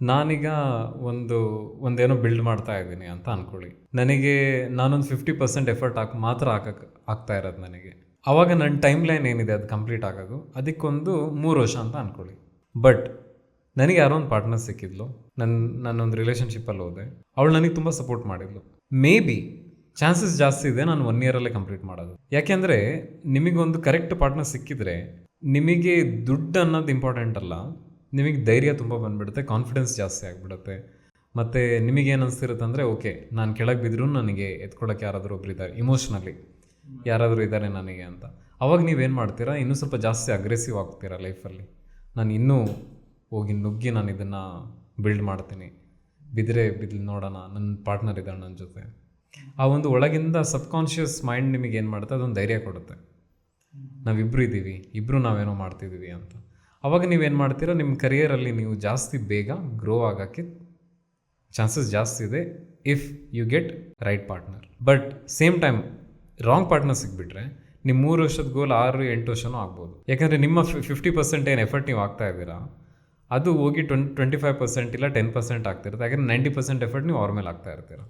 ನಾನೀಗ ಒಂದು ಒಂದೇನೋ ಬಿಲ್ಡ್ ಮಾಡ್ತಾ ಇದ್ದೀನಿ ಅಂತ ಅಂದ್ಕೊಳ್ಳಿ. ನನಗೆ ನಾನೊಂದು 50% ಎಫರ್ಟ್ ಮಾತ್ರ ಆಗ್ತಾ ಇರೋದು ನನಗೆ. ಆವಾಗ ನನ್ನ ಟೈಮ್ ಲೈನ್ ಏನಿದೆ ಅದು ಕಂಪ್ಲೀಟ್ ಆಗೋದು ಅದಕ್ಕೊಂದು 3 ವರ್ಷ ಅಂತ ಅಂದ್ಕೊಳ್ಳಿ. ಬಟ್ ನನಗೆ ಯಾರೋ ಒಂದು ಪಾರ್ಟ್ನರ್ ಸಿಕ್ಕಿದ್ಲು, ನಾನೊಂದು ರಿಲೇಷನ್ಶಿಪ್ಪಲ್ಲಿ ಹೋದೆ, ಅವಳು ನನಗೆ ತುಂಬ ಸಪೋರ್ಟ್ ಮಾಡಿದ್ಲು. ಮೇ ಬಿ ಚಾನ್ಸಸ್ ಜಾಸ್ತಿ ಇದೆ ನಾನು 1 ಇಯರಲ್ಲೇ ಕಂಪ್ಲೀಟ್ ಮಾಡೋದು. ಯಾಕೆಂದರೆ ನಿಮಗೊಂದು ಕರೆಕ್ಟ್ ಪಾರ್ಟ್ನರ್ ಸಿಕ್ಕಿದ್ರೆ ನಿಮಗೆ ದುಡ್ಡು ಅನ್ನೋದು ಇಂಪಾರ್ಟೆಂಟ್ ಅಲ್ಲ, ನಿಮಗೆ ಧೈರ್ಯ ತುಂಬ ಬಂದುಬಿಡುತ್ತೆ, ಕಾನ್ಫಿಡೆನ್ಸ್ ಜಾಸ್ತಿ ಆಗಿಬಿಡುತ್ತೆ. ಮತ್ತು ನಿಮಗೇನು ಅನಿಸ್ತಿರುತ್ತೆ ಅಂದರೆ ಓಕೆ, ನಾನು ಕೆಳಗೆ ಬಿದ್ದರೂ ನನಗೆ ಎತ್ಕೊಳಕ್ಕೆ ಯಾರಾದರೂ ಒಬ್ರು ಇದ್ದಾರೆ, ಇಮೋಷ್ನಲಿ ಯಾರಾದರೂ ಇದ್ದಾರೆ ನನಗೆ ಅಂತ. ಅವಾಗ ನೀವೇನು ಮಾಡ್ತೀರಾ, ಇನ್ನೂ ಸ್ವಲ್ಪ ಜಾಸ್ತಿ ಅಗ್ರೆಸಿವ್ ಆಗ್ತೀರಾ ಲೈಫಲ್ಲಿ. ನಾನು ಇನ್ನೂ ಹೋಗಿ ನುಗ್ಗಿ ನಾನು ಇದನ್ನು ಬಿಲ್ಡ್ ಮಾಡ್ತೀನಿ, ಬಿದ್ದರೆ ಬಿದ್ಲು ನೋಡೋಣ, ನನ್ನ ಪಾರ್ಟ್ನರ್ ಇದ್ದಾಳೆ ನನ್ನ ಜೊತೆ. ಆ ಒಂದು ಒಳಗಿಂದ ಸಬ್ಕಾನ್ಷಿಯಸ್ ಮೈಂಡ್ ನಿಮಗೆ ಏನು ಮಾಡುತ್ತೆ, ಅದೊಂದು ಧೈರ್ಯ ಕೊಡುತ್ತೆ, ನಾವಿಬ್ಬರು ಇದ್ದೀವಿ, ಇಬ್ಬರು ನಾವೇನೋ ಮಾಡ್ತಿದ್ದೀವಿ ಅಂತ. ಅವಾಗ ನೀವೇನು ಮಾಡ್ತೀರಾ, ನಿಮ್ಮ ಕರಿಯರಲ್ಲಿ ನೀವು ಜಾಸ್ತಿ ಬೇಗ ಗ್ರೋ ಆಗೋಕ್ಕೆ ಚಾನ್ಸಸ್ ಜಾಸ್ತಿ ಇದೆ if you get right partner. But same time wrong partner ಸಿಕ್ಬಿಟ್ರೆ ನಿಮ್ಮ 3 ವರ್ಷದ ಗೋಲ್ 6-8 ವರ್ಷನೂ ಆಗ್ಬೋದು. ಯಾಕಂದರೆ ನಿಮ್ಮ 50% ಏನು ಎಫರ್ಟ್ ನೀವು ಆಗ್ತಾ ಇದ್ದೀರಾ ಅದು ಹೋಗಿ 25% ಇಲ್ಲ 10% ಆಗ್ತಿರುತ್ತೆ. ಯಾಕಂದರೆ 90% ಎಫರ್ಟ್ ನೀವು ಅವ್ರ ಮೇಲೆ ಆಗ್ತಾ ಇರ್ತೀರ.